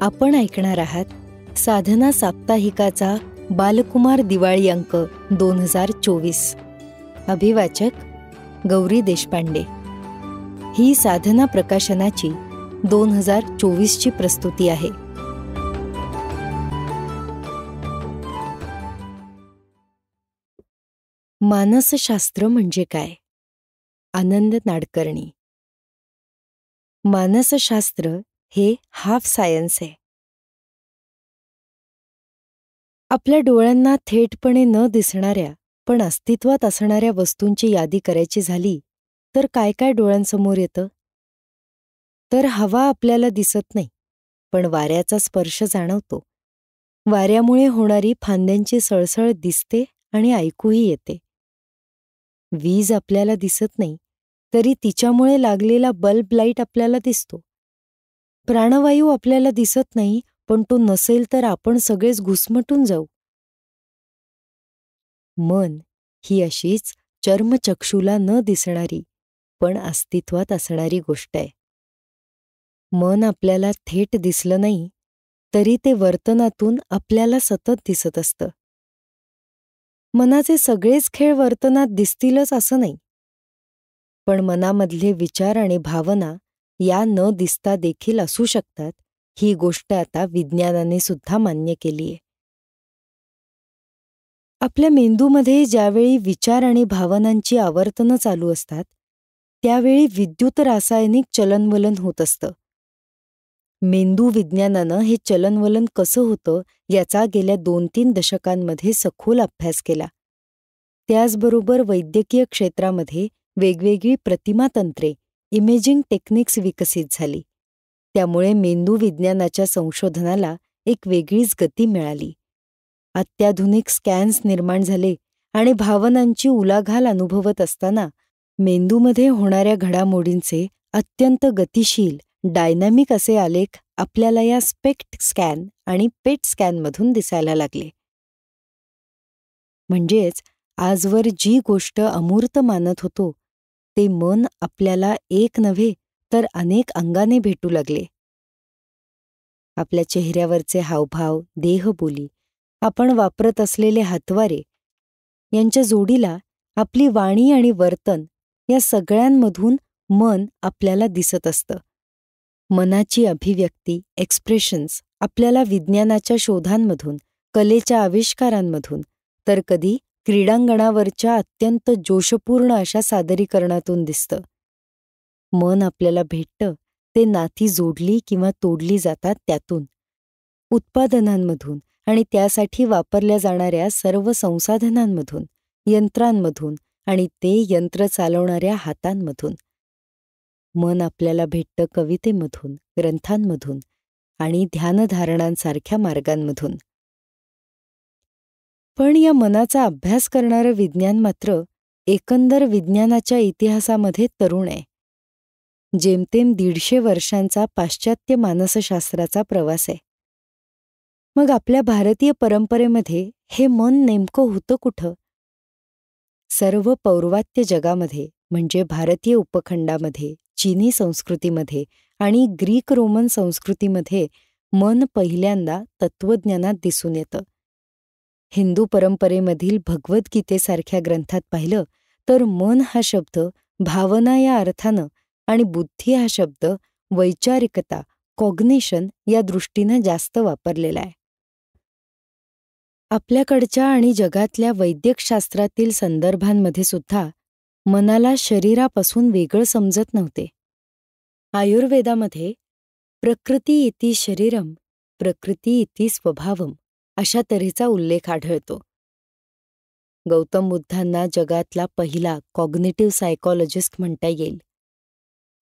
आपण ऐकणार आहात साधना साप्ताहिकाचा बालकुमार दिवाळी अंक 2024. अभिवाचक गौरी देशपांडे. ही साधना प्रकाशनाची 2024ची प्रस्तुती आहे. मानसशास्त्र म्हणजे काय? आनंद नाडकर्णी. मानसशास्त्र हे हाफ सायन्स आहे. आपल्या डोळ्यांना थेटपणे न दिसणाऱ्या पण अस्तित्वात असणाऱ्या वस्तूंची यादी करायची झाली तर काय काय डोळ्यांसमोर येतं? तर हवा आपल्याला दिसत नाही, पण वाऱ्याचा स्पर्श जाणवतो. वाऱ्यामुळे होणारी फांद्यांची सळसळ दिसते आणि ऐकूही येते. वीज आपल्याला दिसत नाही, तरी तिच्यामुळे लागलेला बल्ब लाईट आपल्याला दिसतो. प्राणवायू आपल्याला दिसत नाही, पण तो नसेल तर आपण सगळेच घुसमटून जाऊ. मन ही अशीच चर्मचक्षुला न दिसणारी पण अस्तित्वात असणारी गोष्ट आहे. मन आपल्याला थेट दिसलं नाही, तरी ते वर्तनातून आपल्याला सतत दिसत असतं. मनाचे सगळेच खेळ वर्तनात दिसतीलच असं नाही, पण मनामधले विचार आणि भावना या न दिसता देखील असू शकतात. ही गोष्ट आता विज्ञानाने सुद्धा मान्य केली आहे. आपल्या मेंदूमध्ये ज्यावेळी विचार आणि भावनांची आवर्तनं चालू असतात, त्यावेळी विद्युत रासायनिक चलनवलन होत असतं. मेंदू विज्ञानानं हे चलनवलन कसं होतं याचा गेल्या 2-3 दशकांमध्ये सखोल अभ्यास केला. त्याचबरोबर वैद्यकीय क्षेत्रामध्ये वेगवेगळी प्रतिमा तंत्रे, इमेजिंग टेक्निक्स विकसित झाली. त्यामुळे मेंदू विज्ञानाच्या संशोधनाला एक वेगळीच गती मिळाली. अत्याधुनिक स्कॅन्स निर्माण झाले आणि भावनांची उलाढाल अनुभवत असताना मेंदूमध्ये होणाऱ्या घडामोडींचे अत्यंत गतिशील, डायनॅमिक असे आलेख आपल्याला या स्पेक्ट स्कॅन आणि पेट स्कॅनमधून दिसायला लागले. म्हणजेच आजवर जी गोष्ट अमूर्त मानत होतो, ते मन आपल्याला एक नव्हे तर अनेक अंगाने भेटू लागले. आपल्या चेहऱ्यावरचे हावभाव, देहबोली, आपण वापरत असलेले हातवारे यांच्या जोडीला आपली वाणी आणि वर्तन या सगळ्यांमधून मन आपल्याला दिसत असतं. मनाची अभिव्यक्ती, एक्सप्रेशन्स आपल्याला विज्ञानाच्या शोधांमधून, कलेच्या आविष्कारांमधून, तर कधी क्रीडांगणावरच्या अत्यंत जोशपूर्ण अशा सादरीकरणातून दिसतं. मन आपल्याला भेटतं ते नाती जोडली किंवा तोडली जातात त्यातून, उत्पादनांमधून आणि त्यासाठी वापरल्या जाणाऱ्या सर्व संसाधनांमधून, यंत्रांमधून आणि ते यंत्र चालवणाऱ्या हातांमधून. मन आपल्याला भेटतं कवितेमधून, ग्रंथांमधून आणि ध्यानधारणांसारख्या मार्गांमधून. पण या मनाचा अभ्यास करणारं विज्ञान मात्र एकंदर विज्ञानाच्या इतिहासामध्ये तरुण आहे. जेमतेम 150 वर्षांचा पाश्चात्य मानसशास्त्राचा प्रवास आहे. मग आपल्या भारतीय परंपरेमध्ये हे मन नेमकं होतं कुठं? सर्व पौर्वात्य जगामध्ये म्हणजे भारतीय उपखंडामध्ये, चीनी संस्कृतीमध्ये आणि ग्रीक रोमन संस्कृतीमध्ये मन पहिल्यांदा तत्त्वज्ञानात दिसून येतं. हिंदू परंपरेमधील भगवद्गीतेसारख्या ग्रंथात पाहिलं तर मन हा शब्द भावना या अर्थानं आणि बुद्धी हा शब्द वैचारिकता, कॉग्निशन या दृष्टीनं जास्त वापरलेला आहे. आपल्याकडच्या आणि जगातल्या वैद्यकशास्त्रातील संदर्भांमध्ये सुद्धा मनाला शरीरापासून वेगळं समजत नव्हते. आयुर्वेदामध्ये प्रकृती इति शरीरम, प्रकृती इति स्वभावम अशा तऱ्हेचा उल्लेख आढळतो. गौतम बुद्धांना जगातला पहिला कॉग्निटिव्ह सायकॉलॉजिस्ट म्हणता येईल.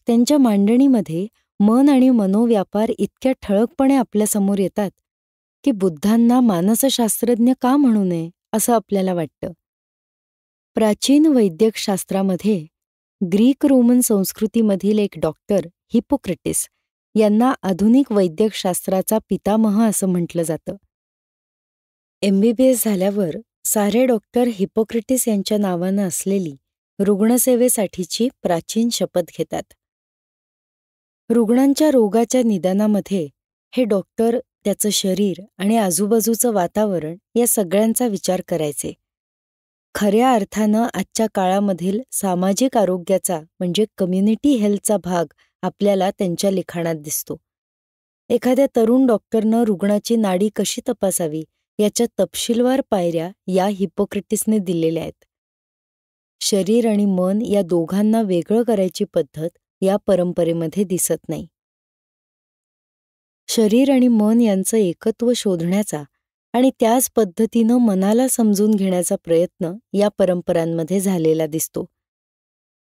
त्यांच्या मांडणीमध्ये मन आणि मनोव्यापार इतक्या ठळकपणे आपल्यासमोर येतात की बुद्धांना मानसशास्त्रज्ञ का म्हणू नये असं आपल्याला वाटतं. प्राचीन वैद्यकशास्त्रामध्ये ग्रीक रोमन संस्कृतीमधील एक डॉक्टर हिपोक्रेटिस यांना आधुनिक वैद्यकशास्त्राचा पितामह असं म्हटलं जातं. MBBS झाल्यावर सारे डॉक्टर हिपोक्रेटिस यांच्या नावानं असलेली रुग्णसेवेसाठीची प्राचीन शपथ घेतात. रुग्णांच्या रोगाच्या निदानामध्ये हे डॉक्टर त्याचं शरीर आणि आजूबाजूचं वातावरण या सगळ्यांचा विचार करायचे. खऱ्या अर्थानं आजच्या काळामधील सामाजिक आरोग्याचा म्हणजे कम्युनिटी हेल्थचा भाग आपल्याला त्यांच्या लिखाणात दिसतो. एखाद्या तरुण डॉक्टरनं रुग्णाची नाडी कशी तपासावी याच्या तपशीलवार पायऱ्या या हिपोक्रेटिसने दिलेल्या आहेत. शरीर आणि मन या दोघांना वेगळं करायची पद्धत या परंपरेमध्ये दिसत नाही. शरीर आणि मन यांचं एकत्व शोधण्याचा आणि त्याच पद्धतीनं मनाला समजून घेण्याचा प्रयत्न या परंपरांमध्ये झालेला दिसतो.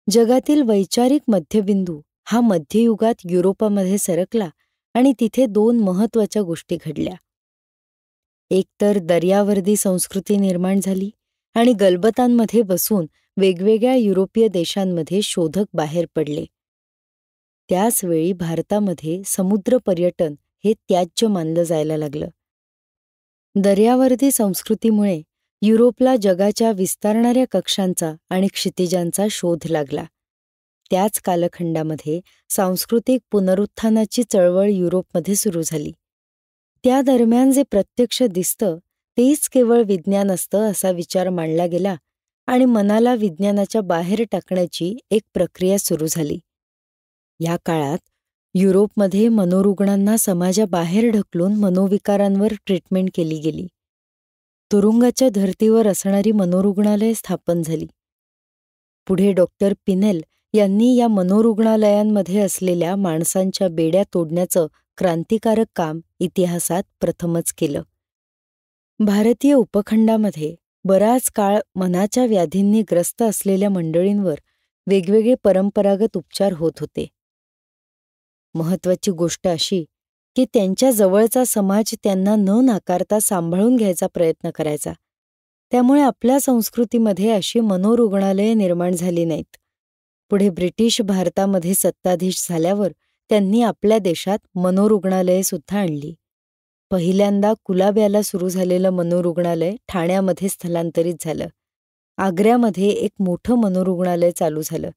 जगातील वैचारिक मध्यबिंदू हा मध्ययुगात युरोपामध्ये सरकला आणि तिथे 2 महत्त्वाच्या गोष्टी घडल्या. एकतर दर्यावर्दी संस्कृती निर्माण झाली आणि गलबतांमध्ये बसून वेगवेगळ्या युरोपीय देशांमध्ये शोधक बाहेर पडले. त्याचवेळी भारतामध्ये समुद्र पर्यटन हे त्याज्य मानलं जायला लागलं. दर्यावर्दी संस्कृतीमुळे युरोपला जगाच्या विस्तारणाऱ्या कक्षांचा आणि क्षितिजांचा शोध लागला. त्याच कालखंडामध्ये सांस्कृतिक पुनरुत्थानाची चळवळ युरोपमध्ये सुरू झाली. त्या दरम्यान जे प्रत्यक्ष दिसतं तेच केवळ विज्ञान असतं असा विचार मांडला गेला आणि मनाला विज्ञानाच्या बाहेर टाकण्याची एक प्रक्रिया सुरू झाली. या काळात युरोपमध्ये मनोरुग्णांना समाजाबाहेर ढकलून मनोविकारांवर ट्रीटमेंट केली गेली. तुरुंगाच्या धर्तीवर असणारी मनोरुग्णालये स्थापन झाली. पुढे डॉक्टर पिनेल यांनी या मनोरुग्णालयांमध्ये असलेल्या माणसांच्या बेड्या तोडण्याचं क्रांतिकारक काम इतिहासात प्रथमच केलं. भारतीय उपखंडामध्ये बराच काळ मनाच्या व्याधींनी ग्रस्त असलेल्या मंडळींवर वेगवेगळे परंपरागत उपचार होत होते. महत्त्वाची गोष्ट अशी की त्यांच्या जवळचा समाज त्यांना न नाकारता सांभाळून घ्यायचा प्रयत्न करायचा. त्यामुळे आपल्या संस्कृतीमध्ये अशी मनोरुग्णालये निर्माण झाली नाहीत. पुढे ब्रिटिश भारतामध्ये सत्ताधीश झाल्यावर त्यांनी आपल्या देशात मनोरुग्णालये सुद्धा आणली. पहिल्यांदा कुलाब्याला सुरू झालेलं मनोरुग्णालय ठाण्यामध्ये स्थलांतरित झालं. आग्र्यामध्ये एक मोठं मनोरुग्णालय चालू झालं.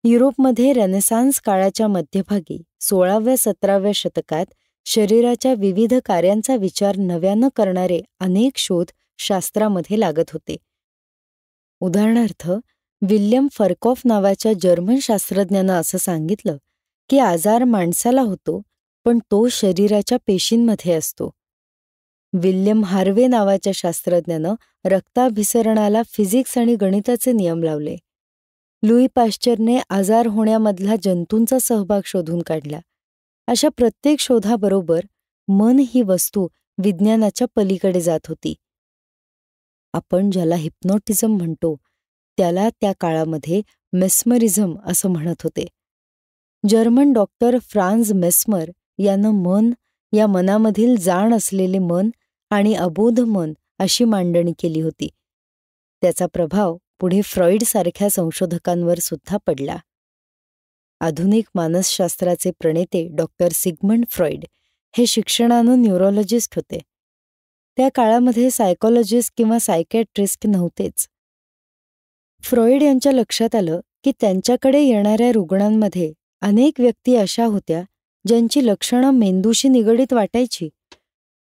युरोपमध्ये रेनेसान्स काळाच्या मध्यभागी 16व्या-17व्या शतकात शरीराच्या विविध कार्यांचा विचार नव्यानं करणारे अनेक शोध शास्त्रामध्ये लागत होते. उदाहरणार्थ विल्यम फर्कॉफ नावाच्या जर्मन शास्त्रज्ञानं असं सांगितलं की आजार माणसाला होतो पण तो शरीराच्या पेशींमध्ये असतो. विल्यम हार्वे नावाच्या शास्त्रज्ञानं रक्ताभिसरणाला फिजिक्स आणि गणिताचे नियम लावले. लुई पाश्चरने आजार होण्यामधला जंतूंचा सहभाग शोधून काढला. अशा प्रत्येक शोधाबरोबर मन ही वस्तू विज्ञानाच्या पलीकडे जात होती. आपण ज्याला हिप्नोटिझम म्हणतो त्याला त्या काळामध्ये मेस्मरिझम असं म्हणत होते. जर्मन डॉक्टर फ्रान्झ मेस्मर यानं मन या मनामधील जाण असलेले मन आणि अबोध मन अशी मांडणी केली होती. त्याचा प्रभाव पुढे फ्रॉइडसारख्या संशोधकांवर सुद्धा पडला. आधुनिक मानसशास्त्राचे प्रणेते डॉक्टर सिग्मंड फ्रॉइड हे शिक्षणानं न्यूरोलॉजिस्ट होते. त्या काळामध्ये सायकॉलॉजिस्ट किंवा सायकॅट्रिस्ट नव्हतेच. फ्रॉइड यांच्या लक्षात आलं की त्यांच्याकडे येणाऱ्या रुग्णांमध्ये अनेक व्यक्ती अशा होत्या ज्यांची लक्षणं मेंदूशी निगडीत वाटायची,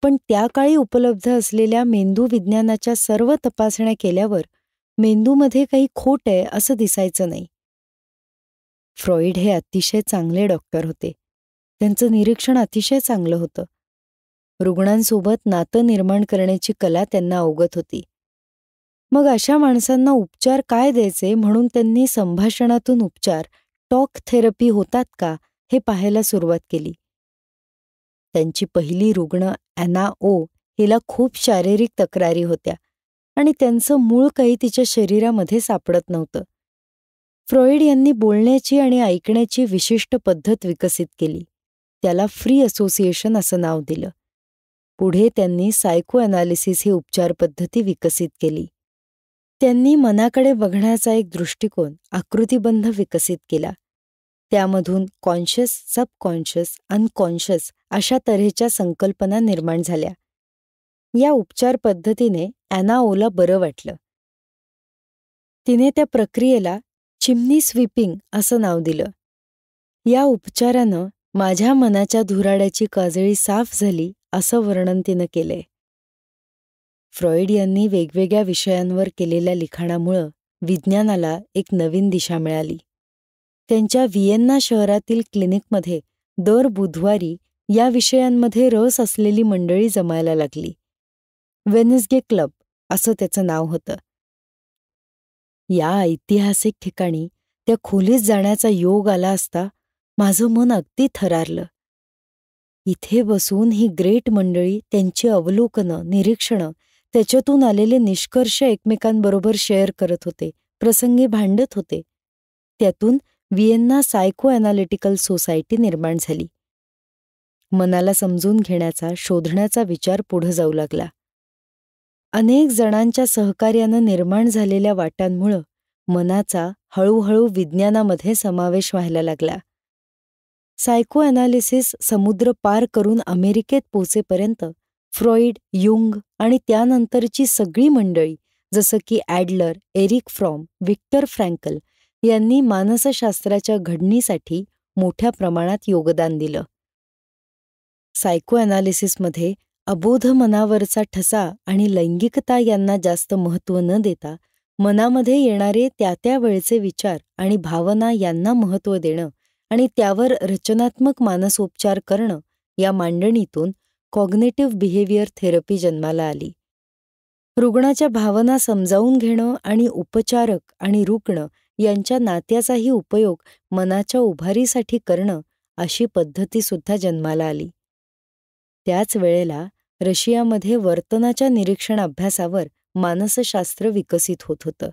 पण त्या काळी उपलब्ध असलेल्या मेंदू विज्ञानाच्या सर्व तपासण्या केल्यावर मेंदूमध्ये काही खोट आहे असं दिसायचं नाही. फ्रॉइड हे अतिशय चांगले डॉक्टर होते. त्यांचं निरीक्षण अतिशय चांगलं होतं. रुग्णांसोबत नातं निर्माण करण्याची कला त्यांना अवगत होती. मग अशा माणसांना उपचार काय द्यायचे म्हणून त्यांनी संभाषणातून उपचार, टॉक थेरपी होतात का हे पाहायला सुरुवात केली. त्यांची पहिली रुग्ण ॲना ओ हिला खूप शारीरिक तक्रारी होत्या आणि त्यांचं मूळ काही तिच्या शरीरामध्ये सापडत नव्हतं. फ्रॉइड यांनी बोलण्याची आणि ऐकण्याची विशिष्ट पद्धत विकसित केली. त्याला फ्री असोसिएशन असं नाव दिलं. पुढे त्यांनी सायको ॲनालिसिस ही उपचार पद्धती विकसित केली. त्यांनी मनाकडे बघण्याचा एक दृष्टिकोन आकृतिबंध विकसित केला. त्यामधून कॉन्शियस, सबकॉन्शियस, अनकॉन्शियस अशा तऱ्हेच्या संकल्पना निर्माण झाल्या. या उपचार पद्धतीने ॲना ओला बरं वाटलं. तिने त्या प्रक्रियेला चिमनी स्वीपिंग असं नाव दिलं. या उपचारानं माझ्या मनाच्या धुराड्याची काजळी साफ झाली असं वर्णन तिनं केलंय. फ्रॉइड यांनी वेगवेगळ्या विषयांवर केलेल्या लिखाणामुळं विज्ञानाला एक नवीन दिशा मिळाली. त्यांच्या व्हिएन्ना शहरातील क्लिनिकमध्ये दर बुधवारी या विषयांमध्ये रस असलेली मंडळी जमायला लागली. वेनसडे क्लब असं त्याचं नाव होतं. या ऐतिहासिक ठिकाणी त्या खोलीत जाण्याचा योग आला असता माझं मन अगदी थरारलं. इथे बसून ही ग्रेट मंडळी त्यांची अवलोकनं, निरीक्षणं, त्याच्यातून आलेले निष्कर्ष एकमेकांबरोबर शेअर करत होते, प्रसंगी भांडत होते. त्यातून व्हिएन्ना सायको ॲनालिटिकल सोसायटी निर्माण झाली. मनाला समजून घेण्याचा, शोधण्याचा विचार पुढं जाऊ लागला. अनेक जणांच्या सहकार्यानं निर्माण झालेल्या वाटांमुळं मनाचा हळूहळू विज्ञानामध्ये समावेश व्हायला लागला. सायको ॲनालिसिस समुद्र पार करून अमेरिकेत पोचेपर्यंत फ्रॉइड, युंग आणि त्यानंतरची सगळी मंडळी जसं की ॲडलर, एरिक फ्रॉम, व्हिक्टर फ्रँकल यांनी मानसशास्त्राच्या घडणीसाठी मोठ्या प्रमाणात योगदान दिलं. सायको ॲनालिसिसमध्ये अबोध मनावरचा ठसा आणि लैंगिकता यांना जास्त महत्त्व न देता मनामध्ये येणारे त्या वेळचे विचार आणि भावना यांना महत्त्व देणं आणि त्यावर रचनात्मक मानसोपचार करणं या मांडणीतून कॉग्नेटिव्ह बिहेवियर थेरपी जन्माला आली. रुग्णाच्या भावना समजावून घेणं आणि उपचारक आणि रुग्ण यांच्या नात्याचाही उपयोग मनाच्या उभारीसाठी करणं अशी पद्धतीसुद्धा जन्माला आली. त्याच वेळेला रशियामध्ये वर्तनाच्या निरीक्षण अभ्यासावर मानसशास्त्र विकसित होत होतं.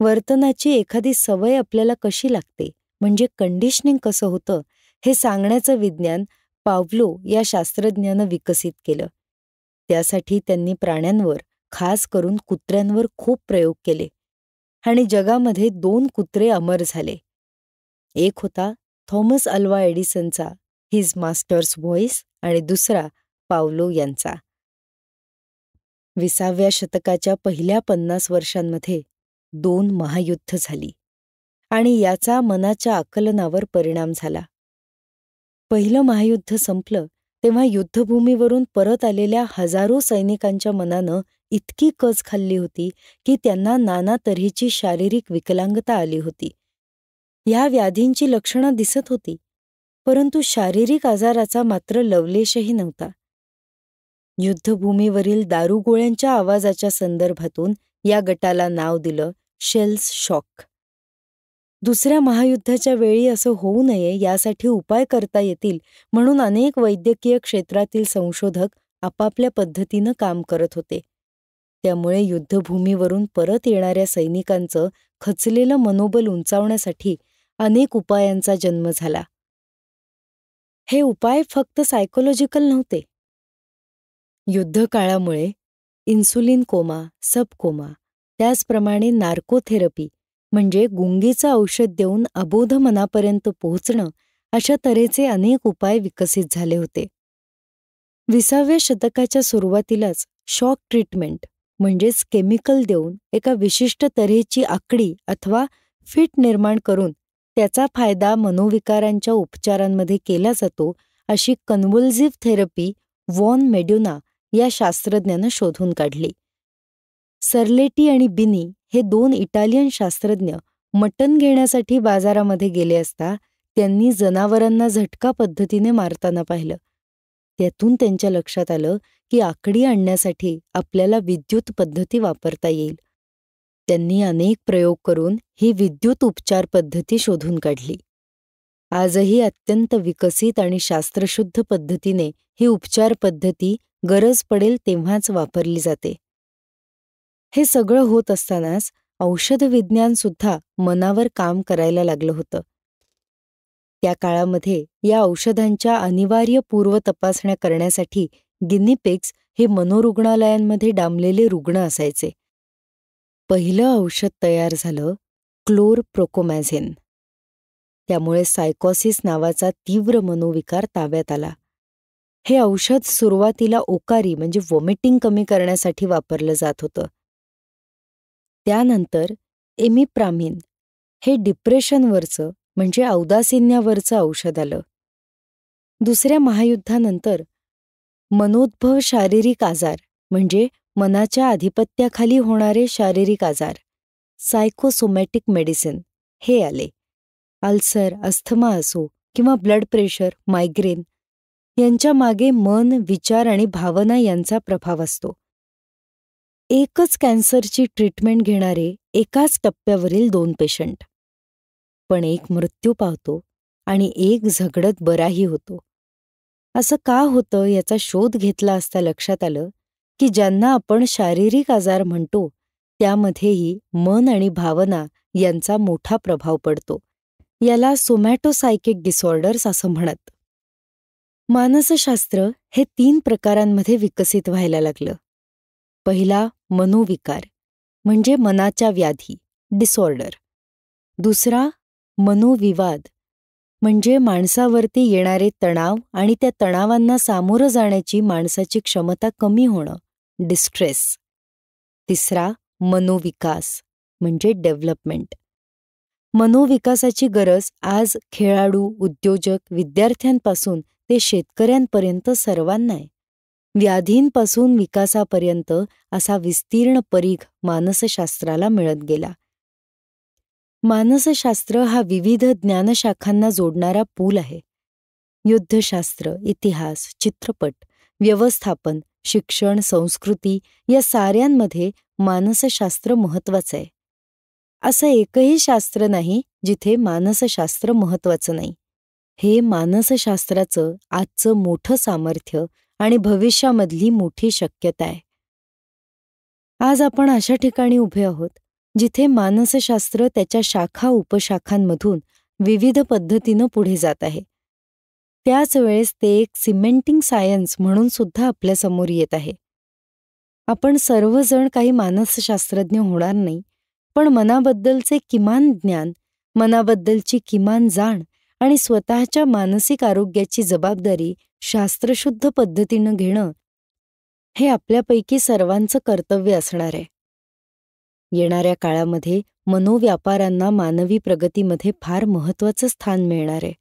वर्तनाची एखादी सवय आपल्याला कशी लागते, म्हणजे कंडिशनिंग कसं होतं, हे सांगण्याचं विज्ञान पावलो या शास्त्रज्ञानं विकसित केलं. त्यासाठी त्यांनी प्राण्यांवर, खास करून कुत्र्यांवर खूप प्रयोग केले आणि जगामध्ये 2 कुत्रे अमर झाले. एक होता थॉमस अल्वा एडिसनचा हिज मास्टर्स व्हॉइस आणि दुसरा पावलो यांचा. 20व्या शतकाच्या पहिल्या 50 वर्षांमध्ये 2 महायुद्ध झाली आणि याचा मनाच्या आकलनावर परिणाम झाला. पहिलं महायुद्ध संपलं तेव्हा युद्धभूमीवरून परत आलेल्या हजारो सैनिकांच्या मनानं इतकी कच खाल्ली होती की त्यांना नाना तऱ्हेची शारीरिक विकलांगता आली होती. ह्या व्याधींची लक्षणं दिसत होती, परंतु शारीरिक आजाराचा मात्र लवलेशही नव्हता. युद्धभूमीवरील दारुगोळ्यांच्या आवाजाच्या संदर्भातून या गटाला नाव दिलं शेल्स शॉक. दुसऱ्या महायुद्धाच्या वेळी असं होऊ नये यासाठी उपाय करता येतील म्हणून अनेक वैद्यकीय क्षेत्रातील संशोधक आपापल्या पद्धतीनं काम करत होते. त्यामुळे युद्धभूमीवरून परत येणाऱ्या सैनिकांचं खचलेलं मनोबल उंचावण्यासाठी अनेक उपायांचा जन्म झाला. हे उपाय फक्त सायकोलॉजिकल नव्हते. युद्धकाळामुळे इन्सुलिन कोमा, सबकोमा, त्याचप्रमाणे नार्कोथेरपी म्हणजे गुंगीचं औषध देऊन अबोध मनापर्यंत पोहोचणं अशा तऱ्हेचे अनेक उपाय विकसित झाले होते. 20व्या शतकाच्या सुरुवातीलाच शॉक ट्रीटमेंट म्हणजेच केमिकल देऊन एका विशिष्ट तऱ्हेची आकडी अथवा फिट निर्माण करून त्याचा फायदा मनोविकारांच्या उपचारांमध्ये केला जातो अशी कन्व्हल्सिव्ह थेरपी वॉन मेड्युना या शास्त्रज्ञानं शोधून काढली. सर्लेटी आणि बिनी हे 2 इटालियन शास्त्रज्ञ मटण घेण्यासाठी बाजारामध्ये गेले असता त्यांनी जनावरांना झटका पद्धतीने मारताना पाहिलं. त्यातून त्यांच्या लक्षात आलं की आकडी आणण्यासाठी आपल्याला विद्युत पद्धती वापरता येईल. त्यांनी अनेक प्रयोग करून ही विद्युत उपचार पद्धती शोधून काढली. आजही अत्यंत विकसित आणि शास्त्रशुद्ध पद्धतीने ही उपचार पद्धती गरज पडेल तेव्हाच वापरली जाते. हे सगळं होत असतानाच औषध विज्ञान सुद्धा मनावर काम करायला लागलं होतं. त्या काळामध्ये या औषधांच्या अनिवार्य पूर्वतपासण्या करण्यासाठी गिनीपिग्स हे मनोरुग्णालयांमध्ये डांबलेले रुग्ण असायचे. पहिलं औषध तयार झालं क्लोरप्रोकोमॅझिन. त्यामुळे सायकॉसिस नावाचा तीव्र मनोविकार ताब्यात आला. हे औषध सुरुवातीला ओकारी म्हणजे व्हॉमिटिंग कमी करण्यासाठी वापरलं जात होतं. त्यानंतर एमिप्रामिन हे डिप्रेशनवरचं म्हणजे औदासिन्यावरचं औषध आलं. दुसऱ्या महायुद्धानंतर मनोद्भव शारीरिक आजार म्हणजे मनाच्या आधिपत्याखाली होणारे शारीरिक आजार, सायकोसोमॅटिक मेडिसिन, हे आले. अल्सर, अस्थमा असो किंवा ब्लड प्रेशर, मायग्रेन यांच्या मागे मन, विचार आणि भावना यांचा प्रभाव असतो. एकच कॅन्सरची ट्रीटमेंट घेणारे एकाच टप्प्यावरील 2 पेशंट, पण एक मृत्यू पावतो आणि एक झगडत बराही होतो. असं का होतं याचा शोध घेतला असता लक्षात आलं की ज्यांना आपण शारीरिक आजार म्हणतो त्यामध्येही मन आणि भावना यांचा मोठा प्रभाव पडतो. याला सोमॅटोसायकिक डिसऑर्डर्स असं म्हणत. मानसशास्त्र हे 3 प्रकारांमध्ये विकसित व्हायला लागलं. पहिला मनोविकार म्हणजे मनाच्या व्याधी, डिसऑर्डर. दुसरा मनोविवाद म्हणजे माणसावरती येणारे तणाव आणि त्या तणावांना सामोरं जाण्याची माणसाची क्षमता कमी होणं, डिस्ट्रेस. तिसरा मनोविकास म्हणजे डेव्हलपमेंट. मनोविकासाची गरज आज खेळाडू, उद्योजक, विद्यार्थ्यांपासून ते शेतकऱ्यांपर्यंत सर्वांना आहे. व्याधींपासून विकासापर्यंत असा विस्तीर्ण परीघ मानसशास्त्राला मिळत गेला. मानसशास्त्र हा विविध ज्ञानशाखांना जोडणारा पूल आहे. युद्धशास्त्र, इतिहास, चित्रपट, व्यवस्थापन, शिक्षण, संस्कृती या साऱ्यांमध्ये मानसशास्त्र महत्त्वाचं आहे. असं एकही शास्त्र नाही जिथे मानसशास्त्र महत्त्वाचं नाही. हे मानसशास्त्राचं आजचं मोठं सामर्थ्य आणि भविष्यामधली मोठी शक्यता आहे. आज आपण अशा ठिकाणी उभे आहोत जिथे मानसशास्त्र त्याच्या शाखा उपशाखांमधून विविध पद्धतीनं पुढे जात आहे. त्याच वेळेस ते एक सिमेंटिंग सायन्स म्हणून सुद्धा आपल्यासमोर येत आहे. आपण सर्वजण काही मानसशास्त्रज्ञ होणार नाही, पण मनाबद्दलचे किमान ज्ञान, मनाबद्दलची किमान जाण आणि स्वतःच्या मानसिक आरोग्याची जबाबदारी शास्त्रशुद्ध पद्धतीनं घेणं हे आपल्यापैकी सर्वांचं कर्तव्य असणार आहे. येणाऱ्या काळामध्ये मनोव्यापारांना मानवी प्रगतीमध्ये फार महत्त्वाचं स्थान मिळणार आहे.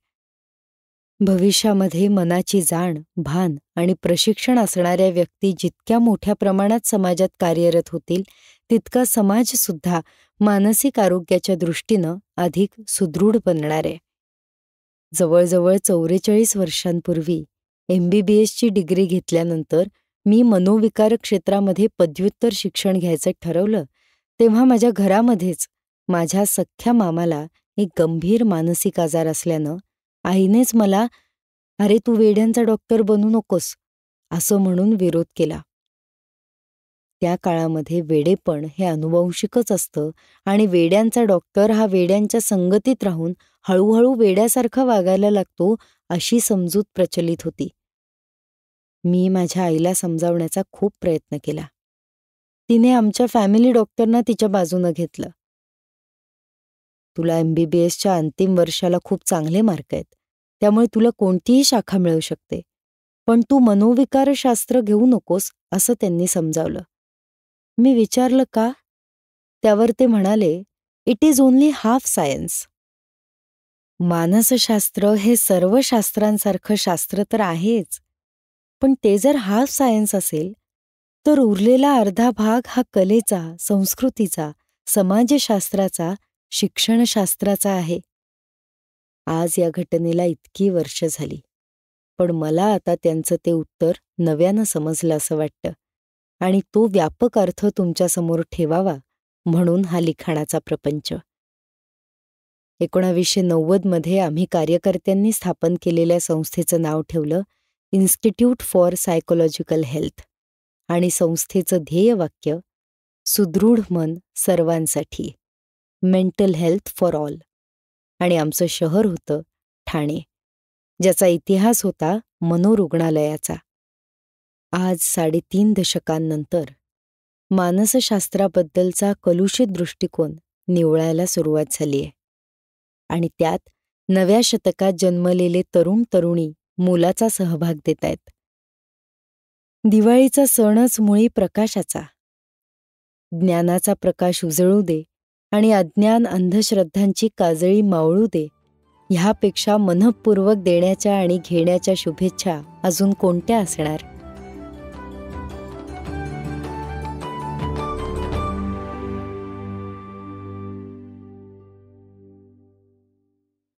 भविष्यामध्ये मनाची जाण, भान आणि प्रशिक्षण असणाऱ्या व्यक्ती जितक्या मोठ्या प्रमाणात समाजात कार्यरत होतील, तितका समाजसुद्धा मानसिक आरोग्याच्या दृष्टीनं अधिक सुदृढ बनणार आहे. जवळजवळ 44 वर्षांपूर्वी MBBSची डिग्री घेतल्यानंतर मी मनोविकार क्षेत्रामध्ये पदव्युत्तर शिक्षण घ्यायचं ठरवलं, तेव्हा माझ्या घरामध्येच माझ्या सख्ख्या मामाला एक गंभीर मानसिक आजार असल्यानं आईनेच मला "अरे, तू वेड्यांचा डॉक्टर बनू नकोस" असं म्हणून विरोध केला. त्या काळामध्ये वेडेपण हे अनुवंशिकच असतं आणि वेड्यांचा डॉक्टर हा वेड्यांच्या संगतीत राहून हळूहळू वेड्यासारखा वागायला लागतो अशी समजूत प्रचलित होती. मी माझ्या आईला समजावण्याचा खूप प्रयत्न केला. तिने आमच्या फॅमिली डॉक्टरना तिच्या बाजूनं घेतलं. "तुला MBBSच्या अंतिम वर्षाला खूप चांगले मार्क आहेत, त्यामुळे तुला कोणतीही शाखा मिळू शकते, पण तू मनोविकारशास्त्र घेऊ नकोस" असं त्यांनी समजावलं. मी विचारलं का? त्यावर ते म्हणाले, "it is only half science." मानसशास्त्र हे सर्व शास्त्रांसारखं शास्त्र तर आहेच, पण ते जर हाफ सायन्स असेल तर उरलेला अर्धा भाग हा कलेचा, संस्कृतीचा, समाजशास्त्राचा, शिक्षणशास्त्राचा आहे. आज या घटनेला इतकी वर्ष झाली, पण मला आता त्यांचं ते उत्तर नव्यानं समजलं असं वाटतं आणि तो व्यापक अर्थ तुमच्यासमोर ठेवावा म्हणून हा लिखाणाचा प्रपंच. 1990मध्ये आम्ही कार्यकर्त्यांनी स्थापन केलेल्या संस्थेचं नाव ठेवलं इन्स्टिट्यूट फॉर सायकोलॉजिकल हेल्थ आणि संस्थेचं ध्येयवाक्य सुदृढ मन सर्वांसाठी, मेंटल हेल्थ फॉर ऑल. आणि आमचं शहर होतं ठाणे, ज्याचा इतिहास होता मनोरुग्णालयाचा. आज 3.5 दशकांनंतर मानसशास्त्राबद्दलचा कलुषित दृष्टिकोन निवळायला सुरुवात झाली आहे आणि त्यात नव्या शतकात जन्मलेले तरुण तरुणी मोलाचा सहभाग देत आहेत. दिवाळीचा सणच मुळी प्रकाशाचा. ज्ञानाचा प्रकाश उजळू दे आणि अज्ञान अंधश्रद्धांची काजळी मावळू दे, ह्यापेक्षा मनःपूर्वक देण्याच्या आणि घेण्याच्या शुभेच्छा अजून कोणत्या असणार.